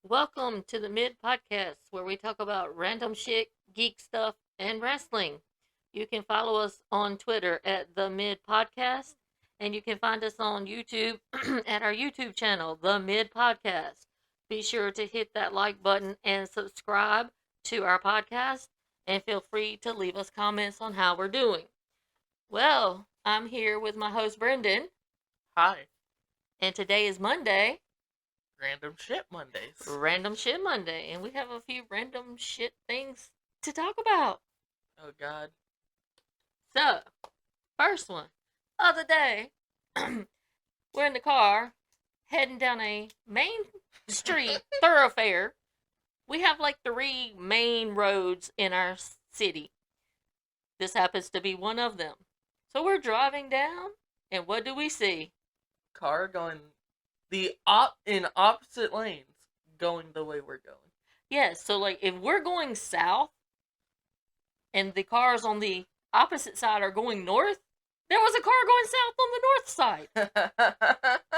Welcome to the Mid Podcast, where we talk about random shit, geek stuff, and wrestling. You can follow us on Twitter at the Mid Podcast, and you can find us on YouTube at our YouTube channel, the Mid Podcast. Be sure to hit that like button and subscribe to our podcast, and feel free to leave us comments on how we're doing. Well, I'm here with my host Brendan, Hi, and today is Monday. Random Shit Mondays. Random Shit Monday, and we have a few random shit things to talk about. Oh God. So, first one. Other day, we're in the car heading down a main street thoroughfare. We have like three main roads in our city. This happens to be one of them. So we're driving down, and what do we see? Car going in opposite lanes, going the way we're going. Yes, so like if we're going south and the cars on the opposite side are going north, there was a car going south on the north side.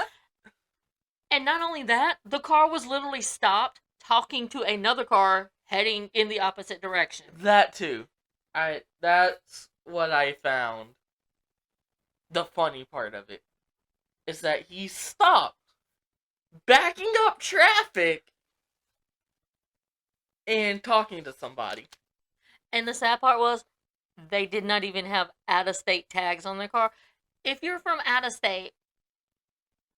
And not only that, the car was literally stopped talking to another car heading in the opposite direction. That too. That's what I found. The funny part of it is that he stopped, backing up traffic, and talking to somebody. And the sad part was, they did not even have out-of-state tags on their car. If you're from out-of-state,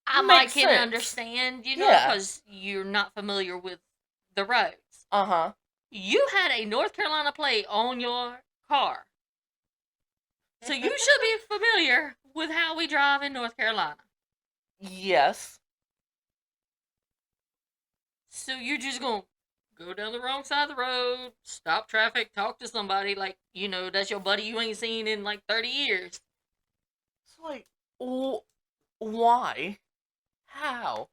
I can understand, because you're not familiar with the roads. Uh-huh. You had a North Carolina plate on your car. So you should be familiar with how we drive in North Carolina. Yes. So you're just going to go down the wrong side of the road, stop traffic, talk to somebody like, that's your buddy you ain't seen in like 30 years. It's like, why? How?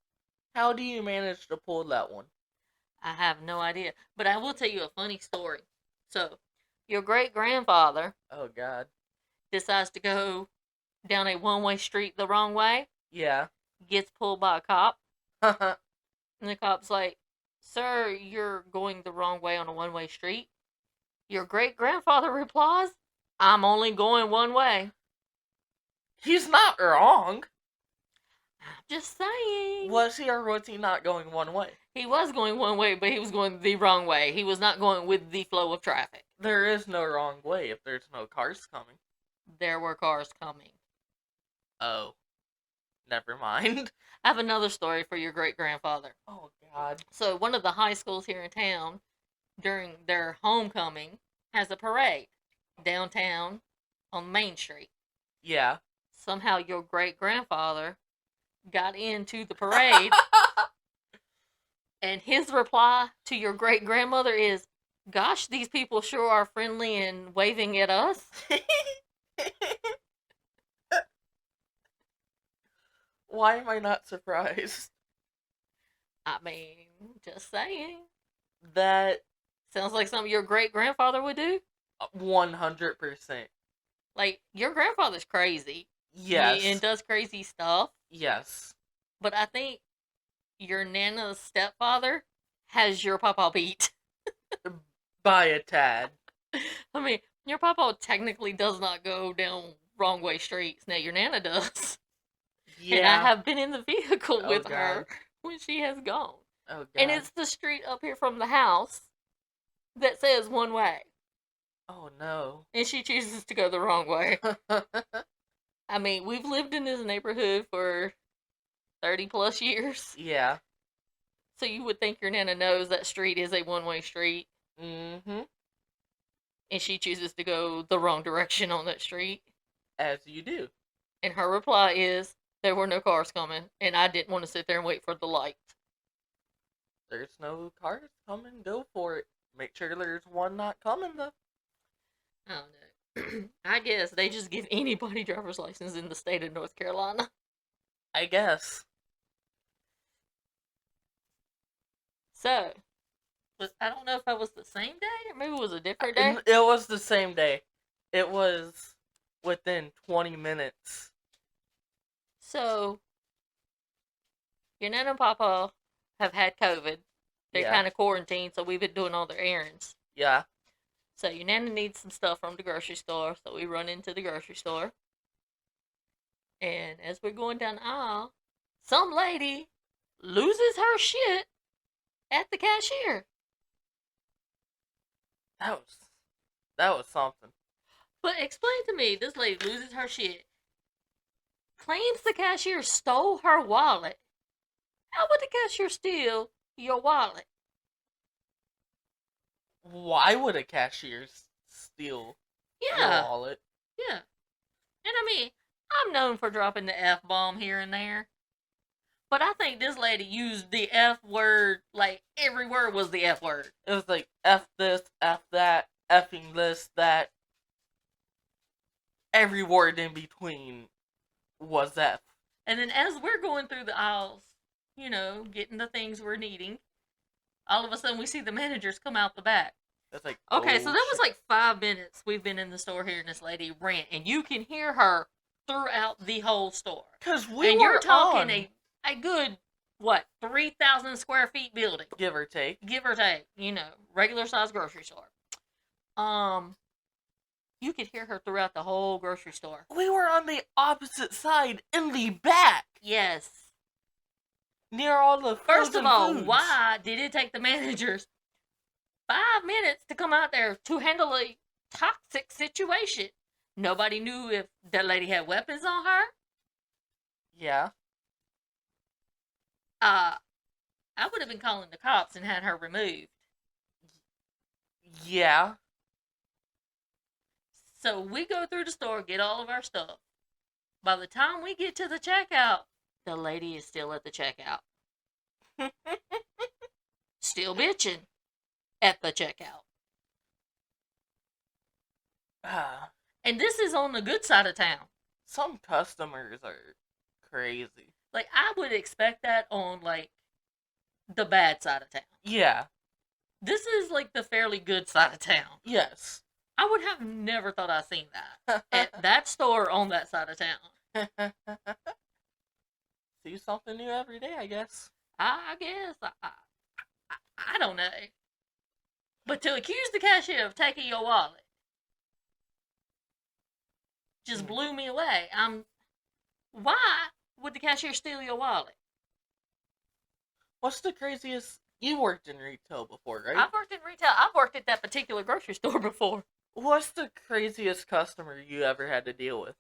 How do you manage to pull that one? I have no idea. But I will tell you a funny story. So, your great-grandfather... Oh, God. ...decides to go down a one-way street the wrong way. Yeah. Gets pulled by a cop. And the cop's like, "Sir, you're going the wrong way on a one-way street." Your great-grandfather replies, "I'm only going one way." He's not wrong. Just saying. Was he or was he not going one way? He was going one way, but he was going the wrong way. He was not going with the flow of traffic. There is no wrong way if there's no cars coming. There were cars coming. Oh. Never mind. I have another story for your great-grandfather. Oh, God. So, one of the high schools here in town, during their homecoming, has a parade downtown on Main Street. Yeah. Somehow your great-grandfather got into the parade, and his reply to your great-grandmother is, "Gosh, these people sure are friendly and waving at us." Why am I not surprised? I mean, just saying. That sounds like something your great-grandfather would do. 100%. Like, your grandfather's crazy. Yes. And does crazy stuff. Yes. But I think your Nana's stepfather has your papa beat. By a tad. I mean, your papa technically does not go down wrong way streets. Now, your Nana does. Yeah. And I have been in the vehicle with her when she has gone. Oh, God. And it's the street up here from the house that says one way. Oh, no. And she chooses to go the wrong way. I mean, we've lived in this neighborhood for 30 plus years. Yeah. So you would think your Nana knows that street is a one-way street. Mm-hmm. And she chooses to go the wrong direction on that street. As you do. And her reply is, "There were no cars coming, and I didn't want to sit there and wait for the light." There's no cars coming, go for it. Make sure there's one not coming, though. I don't know. I guess they just give anybody driver's license in the state of North Carolina. I guess. So, I don't know if that was the same day, or maybe it was a different day. It was the same day. It was within 20 minutes. So, your Nana and Papa have had COVID They're Yeah. kind of quarantined, so we've been doing all their errands. Yeah. So your Nana needs some stuff from the grocery store, so we run into the grocery store. And as we're going down the aisle, some lady loses her shit at the cashier. That was something. But explain to me, this lady loses her shit, claims the cashier stole her wallet. How would the cashier steal your wallet? Why would a cashier steal your Yeah, wallet? yeah. And I mean, I'm known for dropping the F bomb here and there. But I think this lady used the F word, like every word was the F word. It was like F this, F that, effing this, that. Every word in between was F. And then as we're going through the aisles, you know, getting the things we're needing, all of a sudden we see the managers come out the back. It's like, Okay, oh, so that was shit. like 5 minutes we've been in the store hearing this lady rant, and you can hear her throughout the whole store. Because we and were you're talking on, a good, what, 3,000 square feet building. give or take. Give or take, you know, regular size grocery store. You could hear her throughout the whole grocery store. We were on the opposite side in the back. Yes. Near all the First of all, foods. why did it take the managers 5 minutes to come out there to handle a toxic situation? Nobody knew if that lady had weapons on her. Yeah. I would have been calling the cops and had her removed. Yeah. So we go through the store, get all of our stuff. By the time we get to the checkout, the lady is still at the checkout. Still bitching at the checkout. And this is on the good side of town. Some customers are crazy. Like, I would expect that on, like, the bad side of town. Yeah. This is, like, the fairly good side of town. Yes. I would have never thought I'd seen that at that store on that side of town. See something new every day, I guess. I guess. I don't know. But to accuse the cashier of taking your wallet just blew me away. Why would the cashier steal your wallet? What's the craziest? You worked in retail before, right? I've worked in retail. I've worked at that particular grocery store before. What's the craziest customer you ever had to deal with?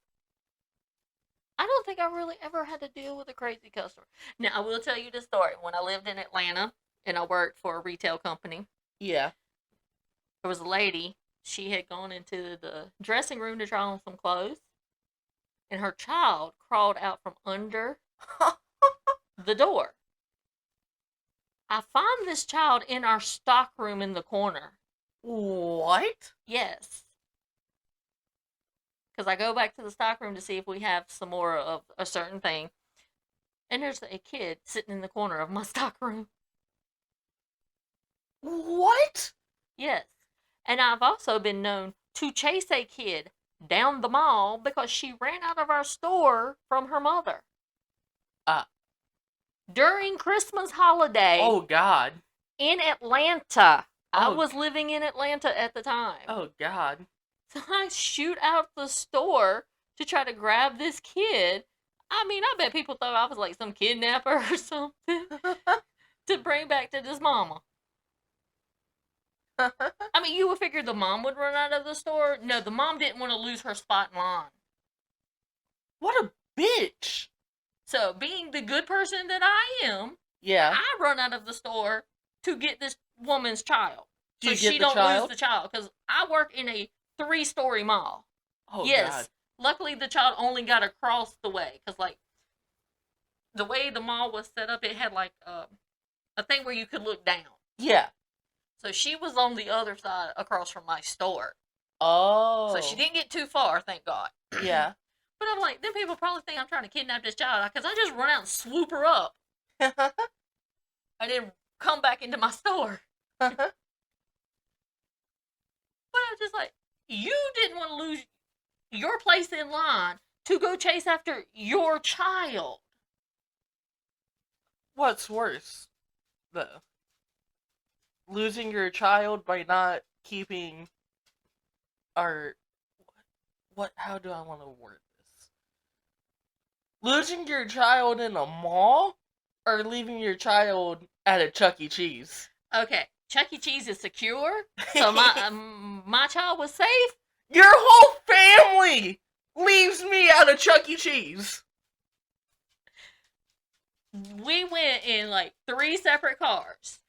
I don't think I really ever had to deal with a crazy customer. Now, I will tell you this story. When I lived in Atlanta and I worked for a retail company, Yeah. there was a lady. She had gone into the dressing room to try on some clothes, and her child crawled out from under the door. I find this child in our stock room in the corner. What? Yes. Because I go back to the stock room to see if we have some more of a certain thing. And there's a kid sitting in the corner of my stock room. What? Yes. And I've also been known to chase a kid down the mall because she ran out of our store from her mother. During Christmas holiday. Oh, God. In Atlanta. I Oh. was living in Atlanta at the time. Oh, God. So I shoot out the store to try to grab this kid. I mean, I bet people thought I was like some kidnapper or something to bring back to this mama. I mean, you would figure the mom would run out of the store. No, the mom didn't want to lose her spot in line. What a bitch. So, being the good person that I am, Yeah. I run out of the store to get this woman's child. Do So you get she the don't child? lose the child. Because I work in a 3-story mall. Oh, Yes. God. Luckily, the child only got across the way. Because, like, the way the mall was set up, it had, like, a thing where you could look down. Yeah. So she was on the other side across from my store. Oh. So she didn't get too far, thank God. Yeah. But I'm like, then people probably think I'm trying to kidnap this child because I just run out and swoop her up and then come back into my store. But I'm just like, you didn't want to lose your place in line to go chase after your child. What's worse, though? losing your child by not keeping our what how do I want to word this? Losing your child in a mall or leaving your child at a Chuck E. Cheese? Okay, Chuck E. Cheese is secure, so my child was safe. Your whole family leaves me at a Chuck E. Cheese. We went in like 3 separate cars,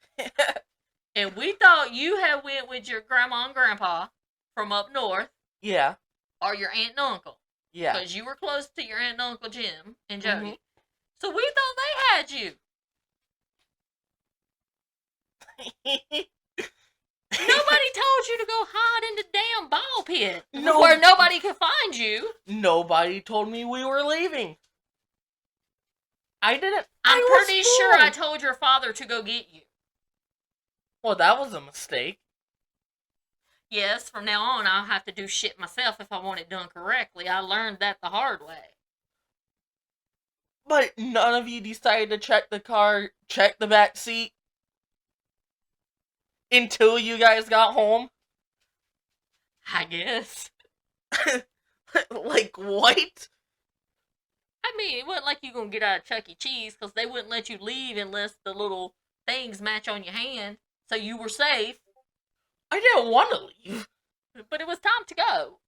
and we thought you had went with your grandma and grandpa from up north, Yeah, or your aunt and uncle, yeah. because you were close to your aunt and uncle Jim and Jody. Mhm. So we thought they had you. Nobody told you to go hide in the damn ball pit No. where nobody could find you. Nobody told me we were leaving. I didn't. I'm I was pretty sure I born. told your father to go get you. Well, that was a mistake. Yes, from now on I'll have to do shit myself if I want it done correctly. I learned that the hard way. But none of you decided to check the car, check the back seat until you guys got home. I guess. Like, what? I mean, it wasn't like you gonna get out of Chuck E. Cheese because they wouldn't let you leave unless the little things match on your hand. So you were safe, I didn't want to leave. but it was time to go.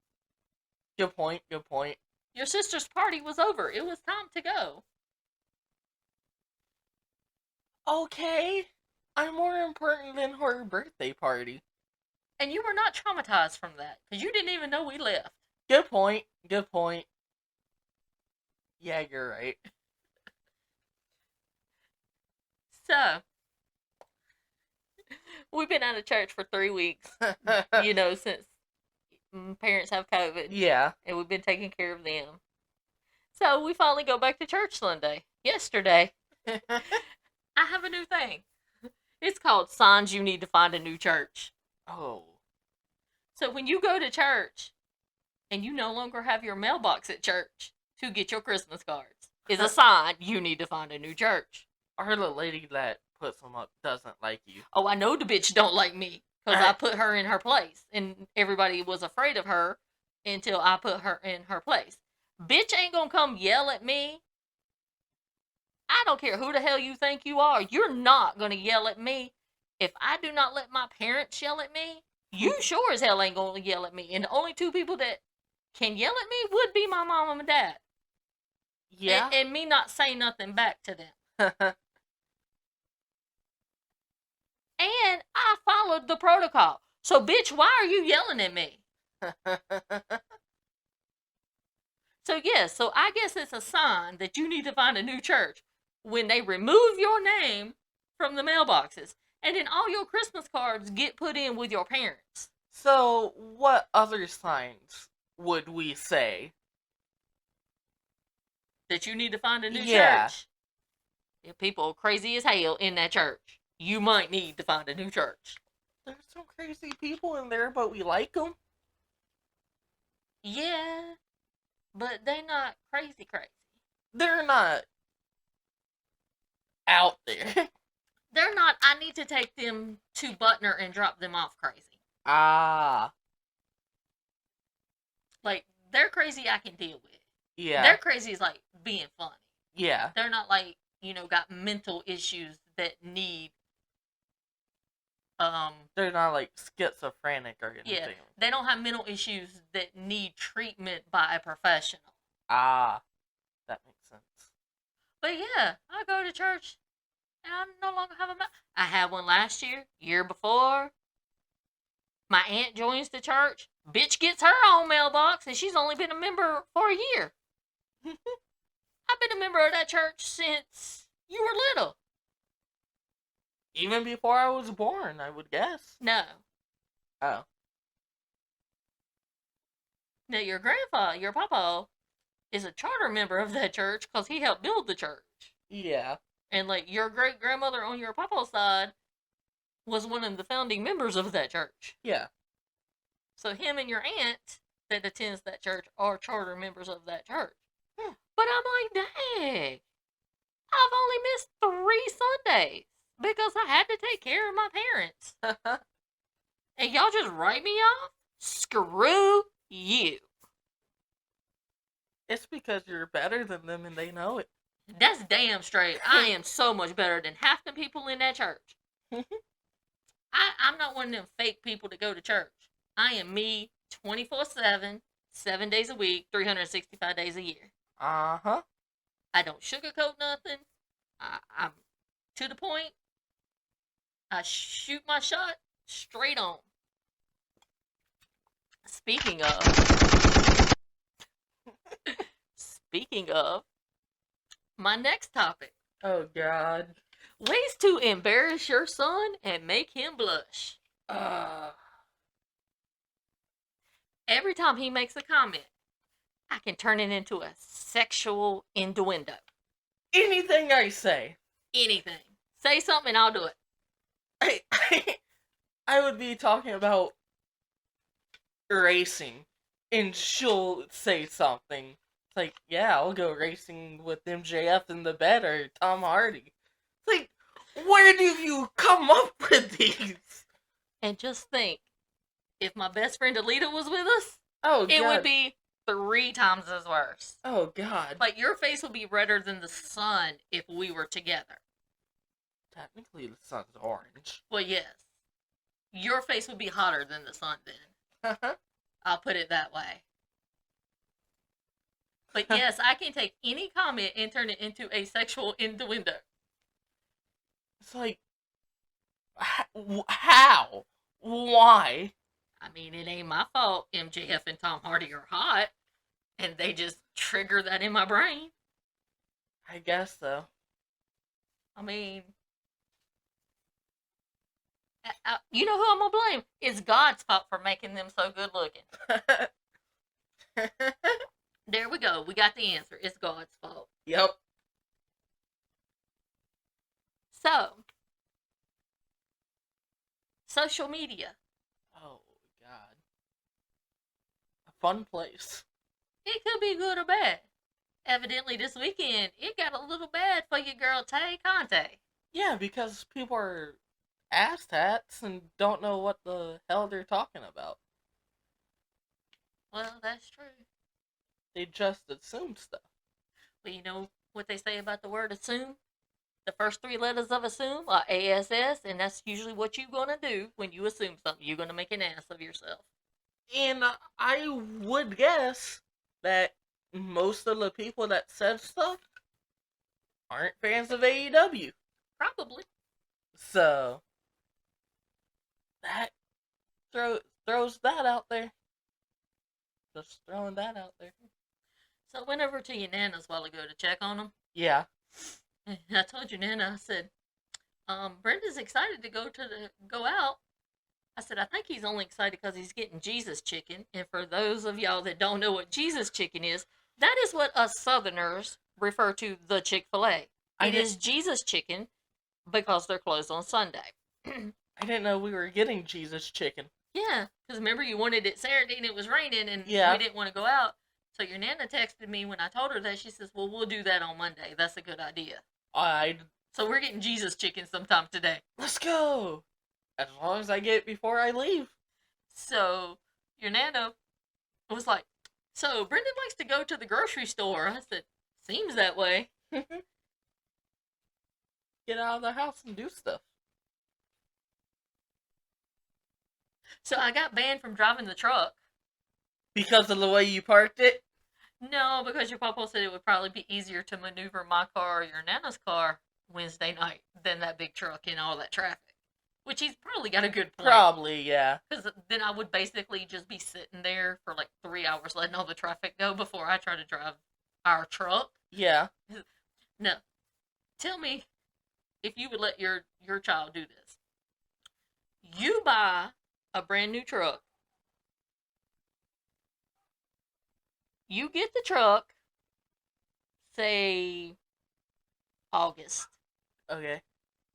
Good point, good point. Your sister's party was over. It was time to go. Okay. I'm more important than her birthday party. And you were not traumatized from that because you didn't even know we left. Good point, good point. Yeah, you're right. So, we've been out of church for 3 weeks, you know, since parents have COVID. Yeah. And we've been taking care of them. So, we finally go back to church Sunday. Yesterday. I have a new thing. It's called Signs You Need to Find a New Church. Oh. So, when you go to church and you no longer have your mailbox at church to get your Christmas cards, is a sign you need to find a new church. Or the lady that puts them up doesn't like you. Oh, I know the bitch don't like me because I put her in her place, and everybody was afraid of her until I put her in her place. Bitch ain't gonna come yell at me. I don't care who the hell you think you are. You're not gonna yell at me. If I do not let my parents yell at me, you sure as hell ain't gonna yell at me. And the only 2 people that can yell at me would be my mom and dad. Yeah. And me not say nothing back to them. And I followed the protocol. So, bitch, why are you yelling at me? So, yes, so I guess it's a sign that you need to find a new church when they remove your name from the mailboxes and then all your Christmas cards get put in with your parents. So, what other signs would we say? That you need to find a new Yeah. church. If people are crazy as hell in that church, you might need to find a new church. There's some crazy people in there, but we like them. Yeah, but they're not crazy. They're not out there. They're not, I need to take them to Butner and drop them off crazy. Ah. Like, they're crazy I can deal with. Yeah. Their crazy is like being funny. Yeah. They're not like, you know, got mental issues that need They're not like schizophrenic or anything. yeah, they don't have mental issues that need treatment by a professional. Ah. That makes sense. But yeah, I go to church and I no longer have a I had one last year before. My aunt joins the church. Bitch gets her own mailbox and she's only been a member for a year. I've been a member of that church since you were little. Even before I was born, I would guess. No. Oh. Now, your papa, is a charter member of that church because he helped build the church. Yeah. And, like, your great-grandmother on your papa's side was one of the founding members of that church. Yeah. So him and your aunt that attends that church are charter members of that church. Hmm. But I'm like, dang, I've only missed 3 Sundays. because I had to take care of my parents. And y'all just write me off? Screw you. It's because you're better than them and they know it. That's damn straight. I am so much better than half the people in that church. I'm not one of them fake people that go to church. I am me 24/7, 7 days a week, 365 days a year. Uh-huh. I don't sugarcoat nothing. I'm to the point. I shoot my shot straight on. Speaking of, speaking of, my next topic. Oh, God. Ways to embarrass your son and make him blush. Every time he makes a comment, I can turn it into a sexual innuendo. Anything I say. Anything. Say something, I'll do it. I would be talking about racing, and she'll say something. It's like, yeah, I'll go racing with MJF in the bed or Tom Hardy. It's like, where do you come up with these? And just think, if my best friend Alita was with us, Oh, God. it would be 3 times as worse. Oh, God. Like, your face would be redder than the sun if we were together. Technically, the sun's orange. Well, yes. Your face would be hotter than the sun then. I'll put it that way. But yes, I can take any comment and turn it into a sexual innuendo. It's like, how? Why? I mean, it ain't my fault MJF and Tom Hardy are hot, and they just trigger that in my brain. I guess so. I mean, you know who I'm gonna blame? It's God's fault for making them so good looking. There we go. We got the answer. It's God's fault. Yep. So, social media. Oh, God. A fun place. It could be good or bad. Evidently, this weekend, it got a little bad for your girl Tay Conte. Yeah, because people are asstats and don't know what the hell they're talking about. Well, that's true. They just assume stuff. But you know what they say about the word assume? The first 3 letters of assume are ASS, and that's usually what you're going to do when you assume something. You're going to make an ass of yourself. And I would guess that most of the people that said stuff aren't fans of AEW. Probably. So, that throws that out there. Just throwing that out there. So I went over to your Nana's a while ago to check on them. Yeah. And I told your Nana, I said, Brenda's excited to go out. I said, I think he's only excited because he's getting Jesus chicken. And for those of y'all that don't know what Jesus chicken is, that is what us Southerners refer to the Chick-fil-A. It is Jesus chicken because they're closed on Sunday. I didn't know we were getting Jesus chicken. Yeah, because remember you wanted it Saturday and it was raining and we didn't want to go out. So your Nana texted me when I told her that. She says, well, we'll do that on Monday. That's a good idea. So we're getting Jesus chicken sometime today. Let's go. As long as I get it before I leave. So your Nana was like, so Brendan likes to go to the grocery store. I said, seems that way. Get out of the house and do stuff. So I got banned from driving the truck. Because of the way you parked it? No, because your papa said it would probably be easier to maneuver my car or your Nana's car Wednesday night than that big truck in all that traffic. Which he's probably got a good point. Probably, yeah. Because then I would basically just be sitting there for like 3 hours letting all the traffic go before I try to drive our truck. Yeah. No. Tell me if you would let your child do this. You buy a brand new truck. You get the truck, say, August. Okay.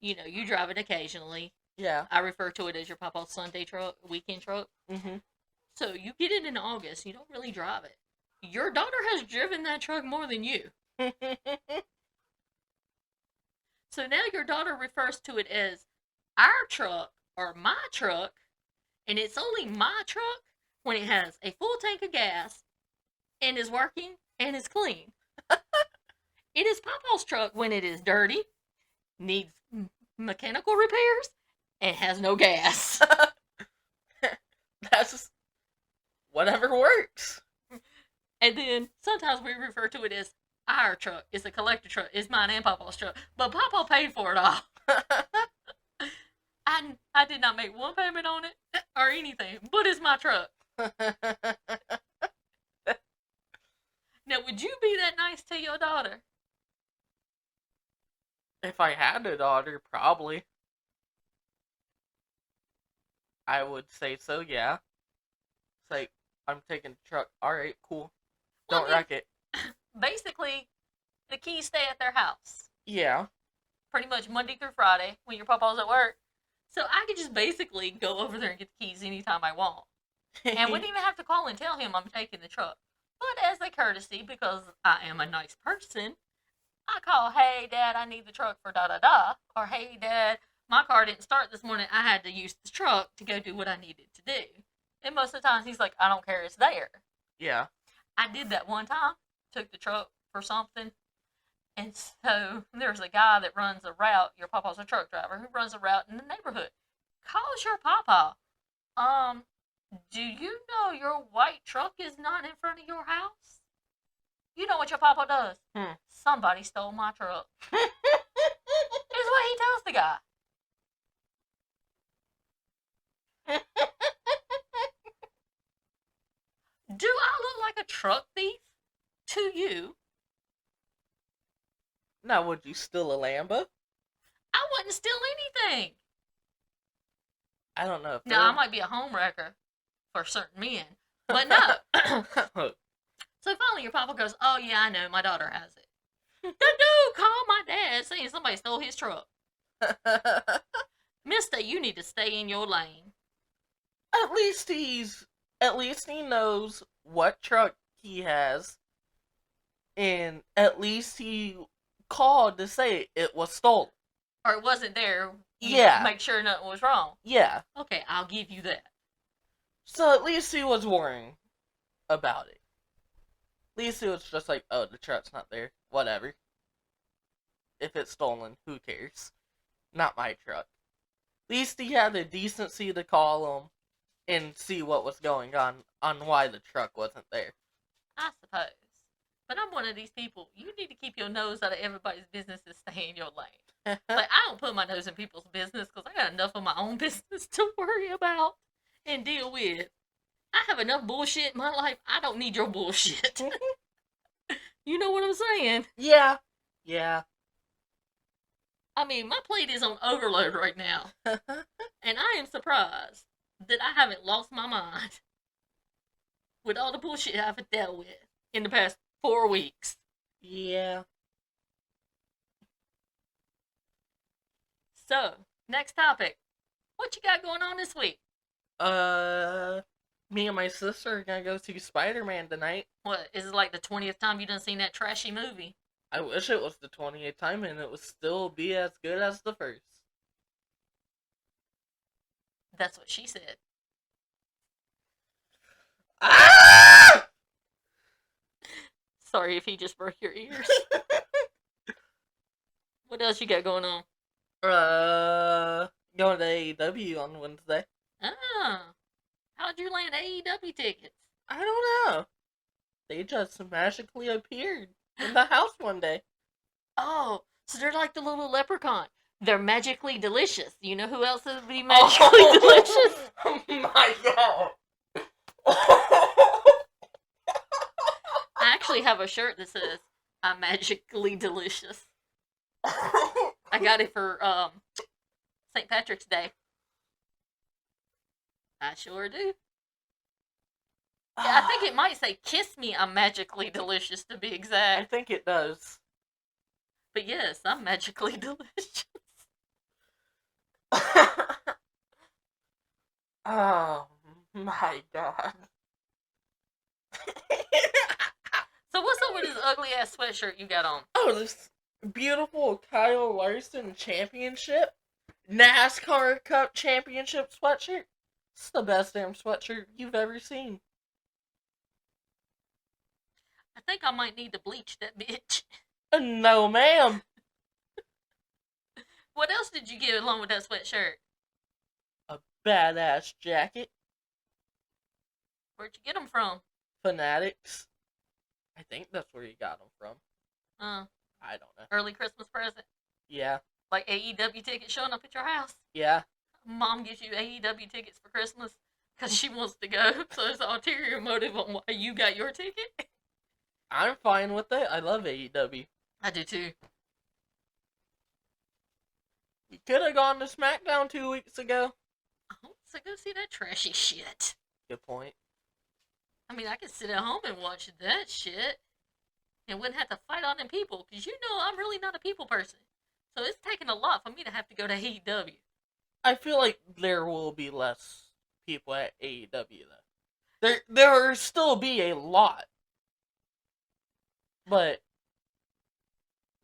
You know, you drive it occasionally. Yeah. I refer to it as your papa's Sunday truck, weekend truck. Mm-hmm. So you get it in August. You don't really drive it. Your daughter has driven that truck more than you. So now your daughter refers to it as our truck or my truck, and it's only my truck when it has a full tank of gas and is working and is clean. It is Papa's truck when it is dirty, needs mechanical repairs, and has no gas. That's whatever works. And then sometimes we refer to it as our truck. It's a collector truck. It's mine and Papa's truck. But Papa paid for it all. I did not make one payment on it or anything, but it's my truck. Now, would you be that nice to your daughter? If I had a daughter, probably. I would say so, yeah. It's like, I'm taking the truck. Alright, cool. Don't wreck it. Basically, the keys stay at their house. Yeah. Pretty much Monday through Friday when your papa's at work. So I could just basically go over there and get the keys anytime I want. And wouldn't even have to call and tell him I'm taking the truck. But as a courtesy, because I am a nice person, I call, hey, Dad, I need the truck for da-da-da. Or, hey, Dad, my car didn't start this morning. I had to use the truck to go do what I needed to do. And most of the times he's like, I don't care, it's there. Yeah. I did that one time. Took the truck for something. And so there's a guy that runs a route. Your papa's a truck driver who runs a route in the neighborhood. Calls your papa. Do you know your white truck is not in front of your house? You know what your papa does? Somebody stole my truck. Is what he tells the guy. Do I look like a truck thief to you? Now, would you steal a Lambo? I wouldn't steal anything. I don't know if Now, I might be a home wrecker for certain men, but no. So finally your papa goes, oh yeah, I know, my daughter has it. The dude called my dad saying somebody stole his truck. Mister, you need to stay in your lane. At least he knows what truck he has, and at least he called to say it was stolen. Or it wasn't there. Yeah. Make sure nothing was wrong. Yeah. Okay, I'll give you that. So at least he was worrying about it. At least he was just like, oh, the truck's not there. Whatever. If it's stolen, who cares? Not my truck. At least he had the decency to call him and see what was going on why the truck wasn't there. I suppose. But I'm one of these people, you need to keep your nose out of everybody's business and stay in your lane. Like, I don't put my nose in people's business because I got enough of my own business to worry about and deal with. I have enough bullshit in my life. I don't need your bullshit. You know what I'm saying? Yeah. Yeah. I mean, my plate is on overload right now. And I am surprised that I haven't lost my mind with all the bullshit I've dealt with in the past 4 weeks. Yeah. So, next topic. What you got going on this week? Me and my sister are gonna go see Spider-Man tonight. What, is it like the 20th time you done seen that trashy movie? I wish it was the 20th time and it would still be as good as the first. That's what she said. Ah! Sorry if he just broke your ears. What else you got going on? Going to AEW on Wednesday. Ah, how'd you land AEW tickets? I don't know. They just magically appeared in the house one day. Oh, so they're like the little leprechaun. They're magically delicious. You know who else would be magically delicious? Oh my god. I actually have a shirt that says, I'm magically delicious. I got it for St. Patrick's Day. I sure do. Yeah, I think it might say, kiss me, I'm magically delicious, to be I exact. think it does. But yes, I'm magically delicious. Oh my god. So what's up with this ugly ass sweatshirt you got on? Oh, this beautiful Kyle Larson championship, NASCAR Cup championship sweatshirt. It's the best damn sweatshirt you've ever seen. I think I might need to bleach that bitch. No, ma'am. What else did you get along with that sweatshirt? A badass jacket. Where'd you get them from? Fanatics. I think that's where you got them from. Uh, I don't know. Early Christmas present? Yeah. Like AEW tickets showing up at your house? Yeah. Mom gives you AEW tickets for Christmas because she wants to go, so it's an ulterior motive on why you got your ticket? I'm fine with it. I love AEW. I do too. You could have gone to SmackDown 2 weeks ago. Oh, so go see that trashy shit. Good point. I mean, I could sit at home and watch that shit and wouldn't have to fight all them people because you know I'm really not a people person. So it's taking a lot for me to have to go to AEW. I feel like there will be less people at AEW though. There will still be a lot. But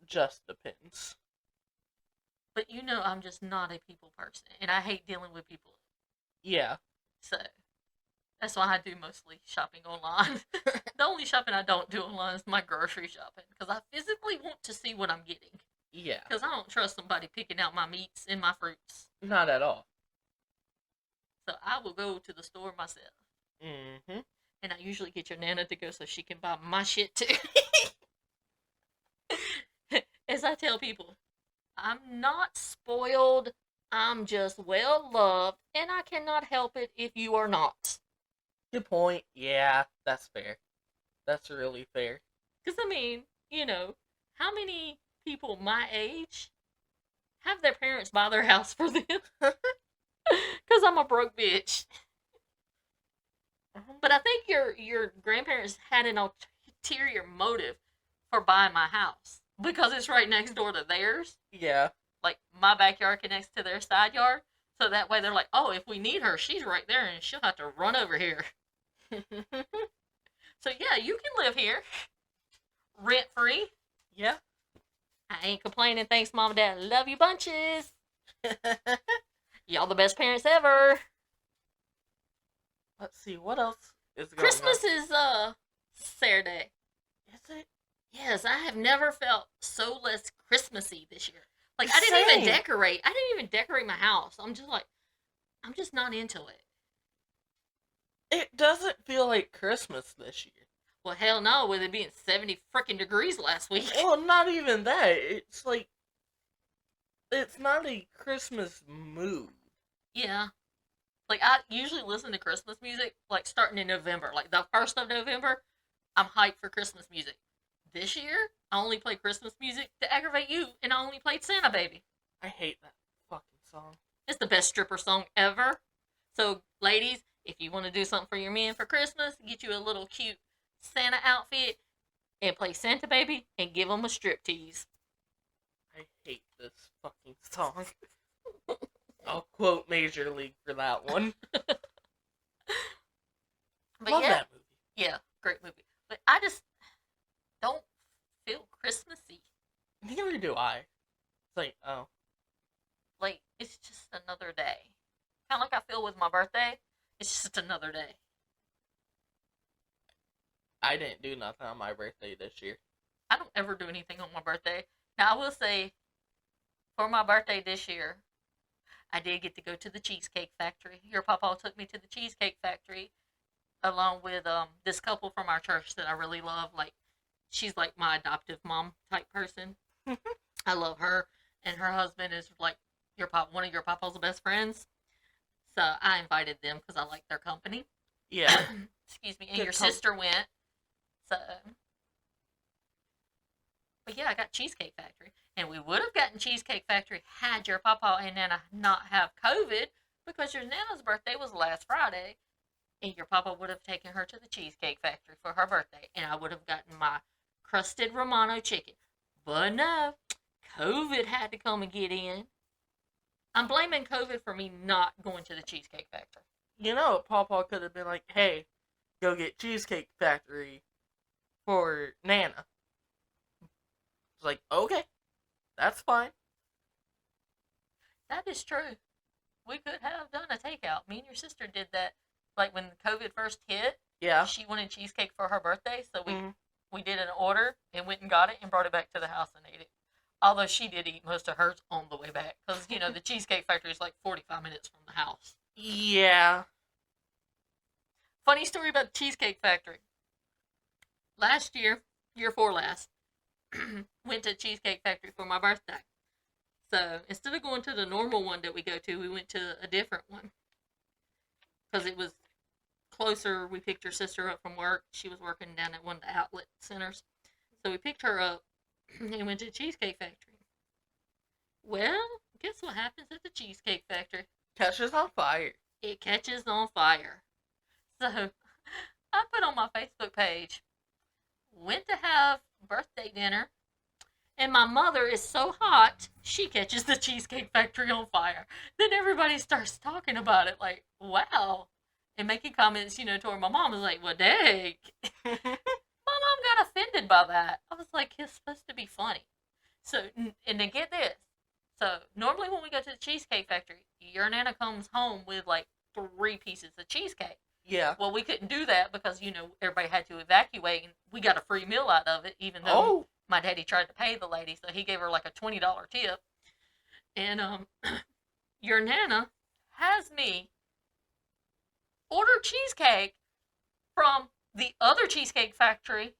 just depends. But you know I'm just not a people person and I hate dealing with people. Yeah. So that's why I do mostly shopping online. The only shopping I don't do online is my grocery shopping because I physically want to see what I'm getting. Yeah. Because I don't trust somebody picking out my meats and my fruits. Not at all. So I will go to the store myself. Mm-hmm. And I usually get your Nana to go so she can buy my shit too. As I tell people, I'm not spoiled. I'm just well loved. And I cannot help it if you are not. Good point. Yeah, that's fair. That's really fair. Because, I mean, you know, how many people my age have their parents buy their house for them? Because I'm a broke bitch. But I think your grandparents had an ulterior motive for buying my house. Because it's right next door to theirs. Yeah. Like, my backyard connects to their side yard. So that way they're like, oh, if we need her, she's right there and she'll have to run over here. So, yeah, you can live here. Rent free. Yeah. I ain't complaining. Thanks, Mom and Dad. Love you bunches. Y'all the best parents ever. Let's see, what else is going Christmas on? is, Saturday. Is it? Yes, I have never felt so less Christmassy this year. Like, I didn't even decorate. I didn't even decorate my house. I'm just not into it. It doesn't feel like Christmas this year. Well, hell no, with it being 70 freaking degrees last week. Well, not even that. It's like, it's not a Christmas mood. Yeah. Like, I usually listen to Christmas music, like, starting in November. Like, the 1st of November, I'm hyped for Christmas music. This year, I only play Christmas music to aggravate you, and I only played Santa Baby. I hate that fucking song. It's the best stripper song ever. So, ladies, if you want to do something for your man for Christmas, get you a little cute Santa outfit and play Santa Baby and give him a striptease. I hate this fucking song. I'll quote Major League for that one. But Love yeah, that movie. yeah, great movie. But I just don't feel Christmassy. Neither do I. It's like, oh. Like, it's just another day. Kind of like I feel with my birthday. It's just another day. I didn't do nothing on my birthday this year. I don't ever do anything on my birthday. Now, I will say, for my birthday this year, I did get to go to the Cheesecake Factory. Your papa took me to the Cheesecake Factory, along with this couple from our church that I really love. Like, she's like my adoptive mom type person. I love her, and her husband is like one of your papa's best friends. So I invited them because I like their company. Yeah. Excuse me. And your sister went. So, but yeah, I got Cheesecake Factory, and we would have gotten Cheesecake Factory had your papa and Nana not have COVID, because your Nana's birthday was last Friday, and your papa would have taken her to the Cheesecake Factory for her birthday, and I would have gotten my crusted Romano chicken. But no, COVID had to come and get in. I'm blaming COVID for me not going to the Cheesecake Factory. You know, Papa could have been like, hey, go get Cheesecake Factory for Nana. It's like, okay. That's fine. That is true. We could have done a takeout. Me and your sister did that, like when COVID first hit. Yeah. She wanted cheesecake for her birthday, so Mhm. we did an order and went and got it and brought it back to the house and ate it. Although she did eat most of hers on the way back, because the Cheesecake Factory is like 45 minutes from the house. Yeah. Funny story about the Cheesecake Factory. Last year before last, went to Cheesecake Factory for my birthday. So instead of going to the normal one that we go to, we went to a different one because it was closer. We picked her sister up from work. She was working down at one of the outlet centers. So we picked her up and went to the Cheesecake Factory. Well, guess what happens at the Cheesecake Factory? Catches on fire. It catches on fire. So I put on my Facebook page, went to have birthday dinner, and my mother is so hot, she catches the Cheesecake Factory on fire. Then everybody starts talking about it, like, wow. And making comments, to her. My mom was like, well, dang. My mom got offended by that. I was like, it's supposed to be funny. So, and then get this. So, normally when we go to the Cheesecake Factory, your Nana comes home with like 3 pieces of cheesecake. Yeah. Well, we couldn't do that because, everybody had to evacuate, and we got a free meal out of it, even though my daddy tried to pay the lady, so he gave her like a $20 tip. And your Nana has me order cheesecake from the other Cheesecake Factory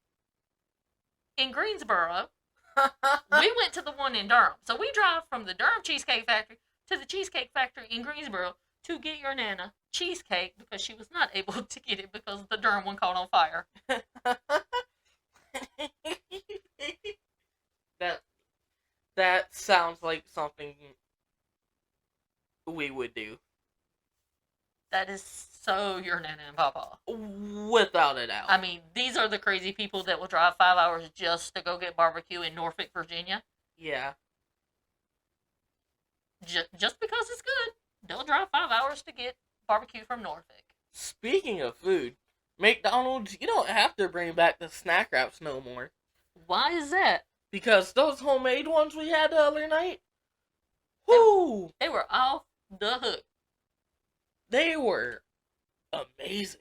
in Greensboro. We went to the one in Durham. So we drive from the Durham Cheesecake Factory to the Cheesecake Factory in Greensboro to get your Nana cheesecake because she was not able to get it because the Durham one caught on fire. That sounds like something we would do. That is so your Nana and Papa. Without a doubt. I mean, these are the crazy people that will drive 5 hours just to go get barbecue in Norfolk, Virginia. Yeah. Just because it's good. They'll drive 5 hours to get barbecue from Norfolk. Speaking of food, McDonald's, you don't have to bring back the snack wraps no more. Why is that? Because those homemade ones we had the other night, whoo! They were off the hook. They were amazing.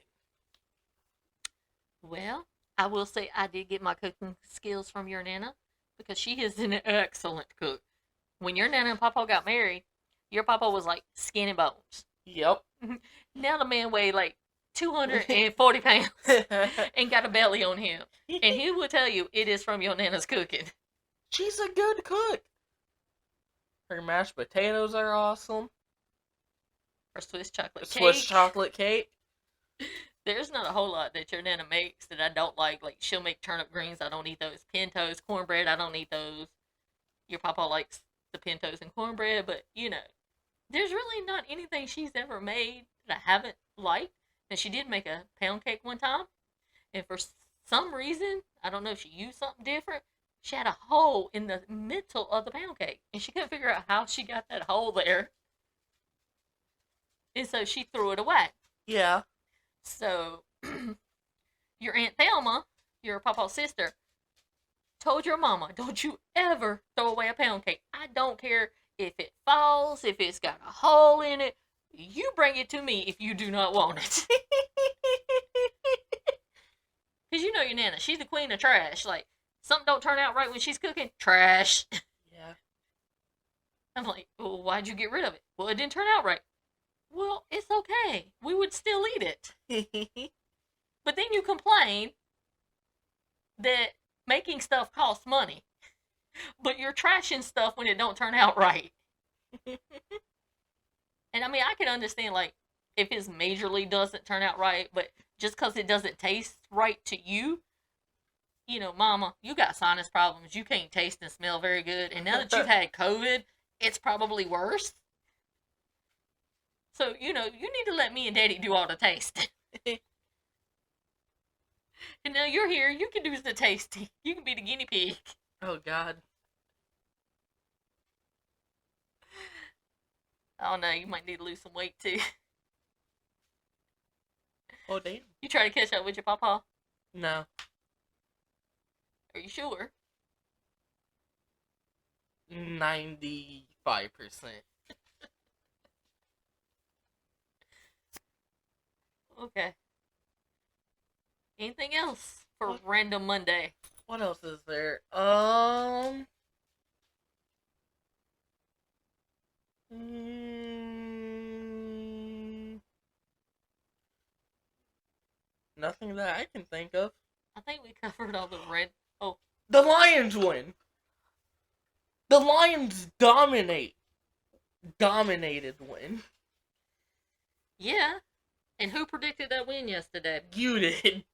Well, I will say I did get my cooking skills from your Nana because she is an excellent cook. When your Nana and Papa got married, your Papa was like skin and bones. Yep. Now the man weighed like 240 pounds and got a belly on him. And he will tell you it is from your Nana's cooking. She's a good cook. Her mashed potatoes are awesome. Her Swiss chocolate cake. Swiss chocolate cake. There's not a whole lot that your Nana makes that I don't like. Like, she'll make turnip greens. I don't eat those. Pintos, cornbread. I don't eat those. Your Papa likes the pintos and cornbread. But, there's really not anything she's ever made that I haven't liked. And she did make a pound cake one time. And for some reason, I don't know if she used something different, she had a hole in the middle of the pound cake. And she couldn't figure out how she got that hole there. And so she threw it away. Yeah. So, your Aunt Thelma, your Papa's sister, told your mama, don't you ever throw away a pound cake. I don't care if it falls, if it's got a hole in it. You bring it to me if you do not want it. Because you know your Nana, she's the queen of trash. Like, something don't turn out right when she's cooking, trash. Yeah. I'm like, well, why'd you get rid of it? Well, it didn't turn out right. Well, it's okay. We would still eat it. But then you complain that making stuff costs money. But you're trashing stuff when it don't turn out right. And I mean, I can understand, like, if it majorly doesn't turn out right, but just because it doesn't taste right to you, Mama, you got sinus problems. You can't taste and smell very good. And now that you've had COVID, it's probably worse. So, you need to let me and Daddy do all the tasting. And now you're here. You can do the tasting. You can be the guinea pig. Oh, God. I don't know. You might need to lose some weight, too. Oh, damn. You try to catch up with your papa? No. Are you sure? 95%. Okay. Anything else for What, Random Monday? what else is there? Mm, nothing that I can think of. I think we covered all the red. Oh, The Lions win. The Lions dominated win. yeah. And who predicted that win yesterday? You did.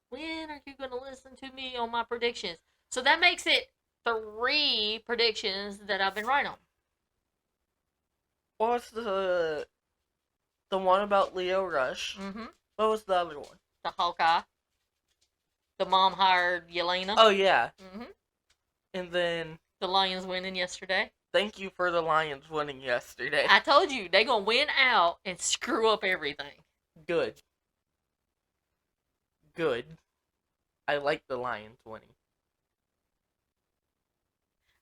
When are you going to listen to me on my predictions? So that makes it 3 predictions that I've been right on. What was the one about Leo Rush? Mm-hmm. What was the other one? The Hawkeye. The mom hired Yelena. Oh yeah. Mm-hmm. And then The Lions winning yesterday. thank you for the Lions winning yesterday. I told you they gonna win out and screw up everything. Good. Good. I like the Lions winning.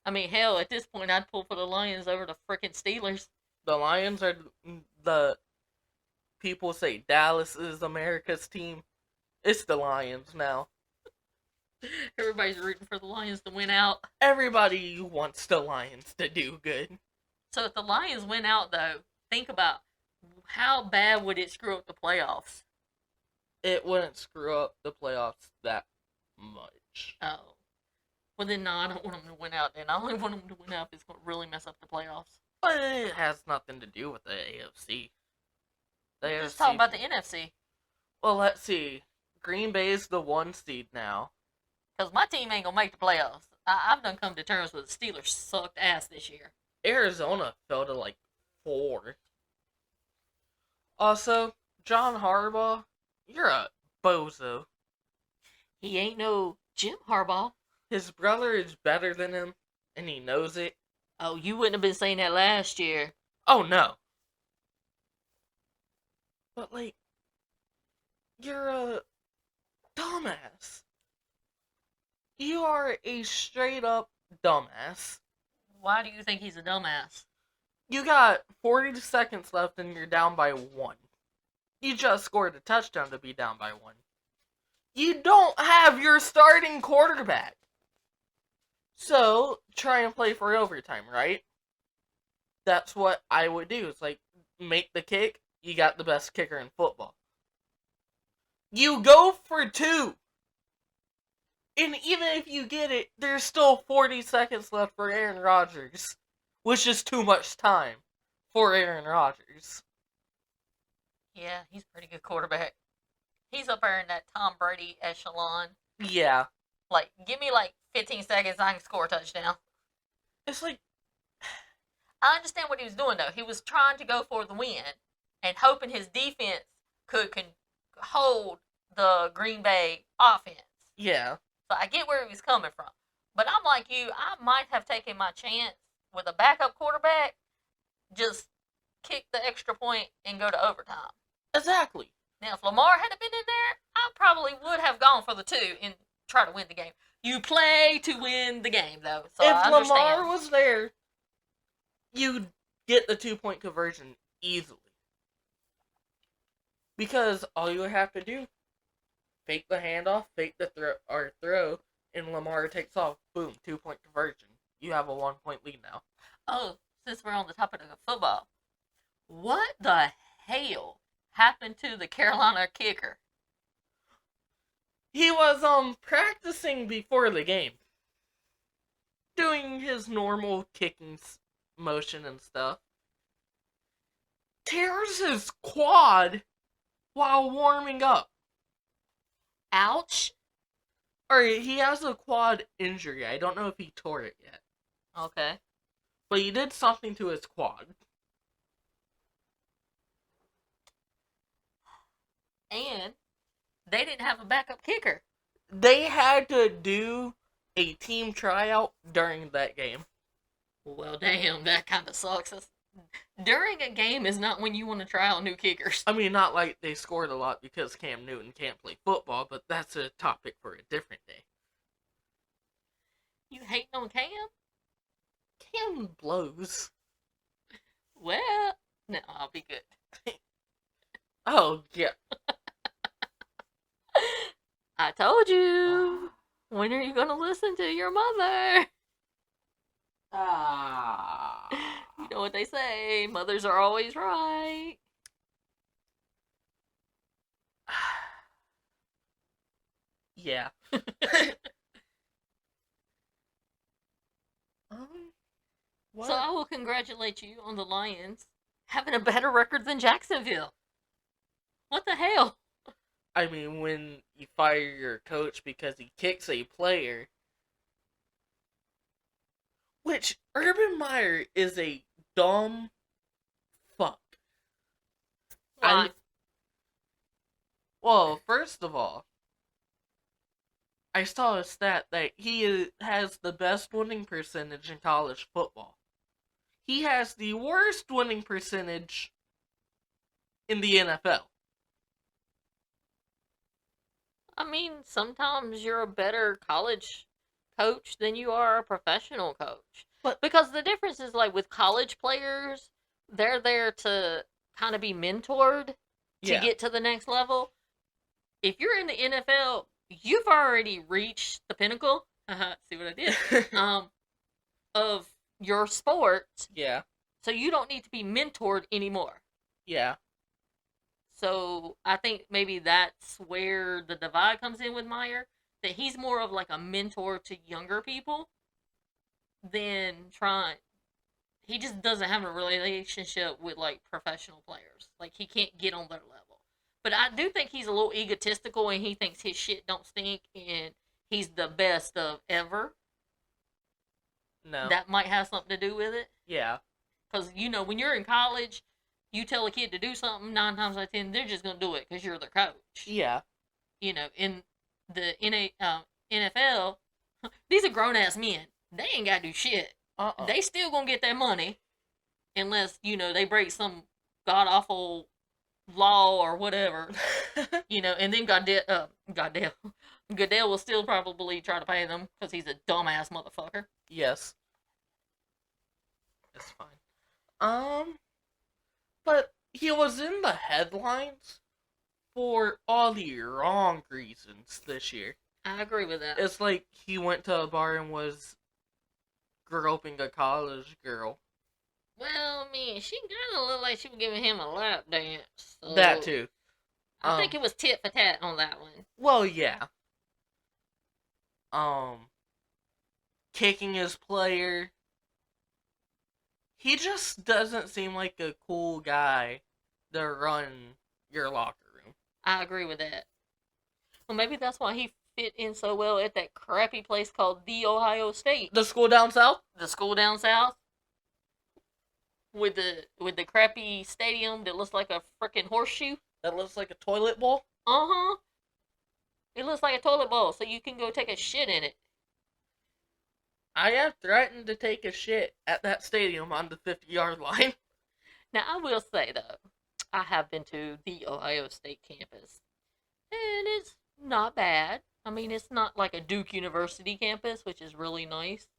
I mean, hell, at this point, I'd pull for the Lions over the freaking Steelers. The Lions are the people say Dallas is America's team. It's the Lions now. Everybody's rooting for the Lions to win out. Everybody wants the Lions to do good. So if the Lions win out, though, think about how bad would it screw up the playoffs? It wouldn't screw up the playoffs that much. Oh. Well, then, no, I don't want them to win out, then. I only want them to win out if it's going to really mess up the playoffs. But it has nothing to do with the AFC. We're just talking about the NFC. Well, let's see. Green Bay's the 1 seed now. Because my team ain't going to make the playoffs. I've done come to terms with the Steelers sucked ass this year. Arizona fell to like 4. Also, John Harbaugh, you're a bozo. He ain't no Jim Harbaugh. His brother is better than him, and he knows it. Oh, you wouldn't have been saying that last year. Oh, no. But, like, you're a dumbass. You are a straight-up dumbass. Why do you think he's a dumbass? You got 40 seconds left and you're down by 1. You just scored a touchdown to be down by 1. You don't have your starting quarterback. So, try and play for overtime, right? That's what I would do. It's like, make the kick, you got the best kicker in football. You go for 2. And even if you get it, there's still 40 seconds left for Aaron Rodgers. Which is too much time for Aaron Rodgers. Yeah, he's a pretty good quarterback. He's up there in that Tom Brady echelon. Yeah. Like, give me like 15 seconds, I can score a touchdown. It's like, I understand what he was doing, though. He was trying to go for the win and hoping his defense could hold the Green Bay offense. yeah. So I get where he was coming from. But I'm like you, I might have taken my chance with a backup quarterback, just kick the extra point and go to overtime. Exactly. Now, if Lamar had been in there, I probably would have gone for the 2 and try to win the game. You play to win the game, though. So if I understand. Lamar was there, you'd get the 2-point conversion easily. Because all you would have to do, fake the handoff, fake the throw, and Lamar takes off. Boom, 2-point conversion. You have a 1-point lead now. Oh, since we're on the topic of football, what the hell happened to the Carolina kicker? He was practicing before the game, doing his normal kicking motion and stuff. Tears his quad while warming up. Ouch. Or he has a quad injury. I don't know if he tore it yet. Okay. But he did something to his quad. And they didn't have a backup kicker. They had to do a team tryout during that game. Well, damn, that kind of sucks. During a game is not when you want to try out new kickers. I mean, not like they scored a lot because Cam Newton can't play football, but that's a topic for a different day. You hating on Cam? Cam blows. Well, no, I'll be good. Oh, yeah. I told you. When are you gonna listen to your mother? You know what they say, mothers are always right. Yeah. um, what? So I will congratulate you on the Lions having a better record than Jacksonville. What the hell? I mean, when you fire your coach because he kicks a player, which Urban Meyer is a dumb fuck. Why? Well, first of all, I saw a stat that he has the best winning percentage in college football. He has the worst winning percentage in the NFL. I mean, sometimes you're a better college coach than you are a professional coach. But Because the difference is like with college players, they're there to kind of be mentored to yeah, get to the next level. If you're in the NFL, you've already reached the pinnacle. See what I did? Of your sport, yeah, so you don't need to be mentored anymore. yeah. So I think maybe that's where the divide comes in with Meyer. That he's more of like a mentor to younger people than trying. He just doesn't have a relationship with like professional players. Like he can't get on their level. But I do think he's a little egotistical and he thinks his shit don't stink and he's the best of ever. No. That might have something to do with it. Yeah. Because, you know, when you're in college, you tell a kid to do something, 9 times out of 10, they're just going to do it because you're their coach. Yeah. You know, in the NFL, these are grown ass men. They ain't got to do shit. They still going to get their money unless, you know, they break some god awful law or whatever. You know, and then Goodell will still probably try to pay them because he's a dumbass motherfucker. Yes. It's fine. But he was in the headlines for all the wrong reasons this year. I agree with that. It's like he went to a bar and was groping a college girl. Well, I mean, she kind of looked like she was giving him a lap dance. So That too. I think it was tit for tat on that one. Well, yeah. Kicking his player. He just doesn't seem like a cool guy to run your locker room. I agree with that. Well, maybe that's why he fit in so well at that crappy place called The Ohio State. The school down south? The school down south? With the crappy stadium that looks like a freaking horseshoe? That looks like a toilet bowl? Uh-huh. It looks like a toilet bowl, so you can go take a shit in it. I have threatened to take a shit at that stadium on the 50-yard line. Now, I will say, though, I have been to the Ohio State campus, and it's not bad. I mean, it's not like a Duke University campus, which is really nice.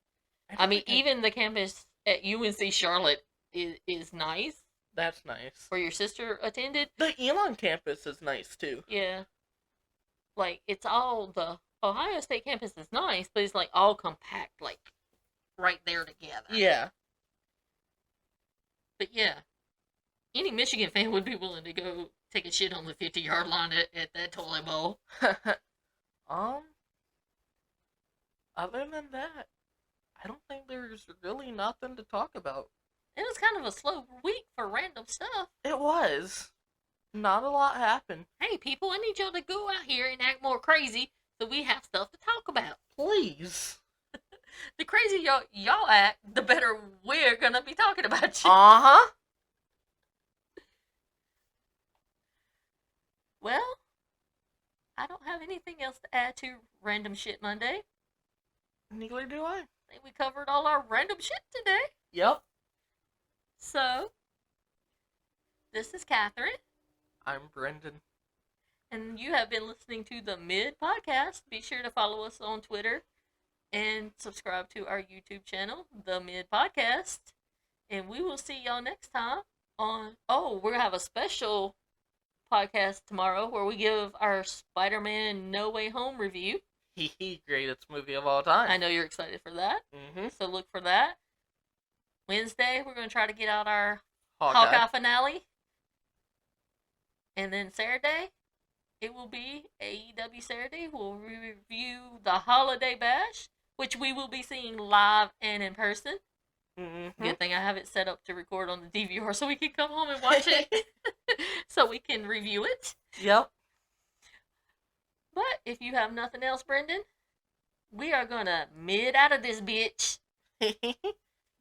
I mean, even the campus at UNC Charlotte is nice. That's nice. Where your sister attended. The Elon campus is nice, too. Yeah. Like, it's all the Ohio State campus is nice, but it's like all compact, like right there together. Yeah. But yeah, any Michigan fan would be willing to go take a shit on the 50-yard line at that toilet bowl. Other than that, I don't think there's really nothing to talk about. It was kind of a slow week for random stuff. It was. Not a lot happened. Hey, people, I need y'all to go out here and act more crazy so we have stuff to talk about. Please. The crazier y'all act, the better we're gonna be talking about you. Uh-huh. Well, I don't have anything else to add to Random Shit Monday. Neither do I. I think we covered all our random shit today. Yep. So, this is Catherine. I'm Brendan. And you have been listening to the Mid Podcast. Be sure to follow us on Twitter and subscribe to our YouTube channel, The Mid Podcast. And we will see y'all next time on. Oh, we're going to have a special podcast tomorrow where we give our Spider-Man No Way Home review. Greatest movie of all time. I know you're excited for that. Mm-hmm. So look for that. Wednesday, we're going to try to get out our Hawkeye. finale. And then Saturday, it will be AEW Saturday. We'll review the Holiday Bash, which we will be seeing live and in person. Mm-hmm. Good thing I have it set up to record on the DVR so we can come home and watch it. So we can review it. Yep. But if you have nothing else, Brendan, we are going to mid out of this bitch.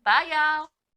Bye, y'all.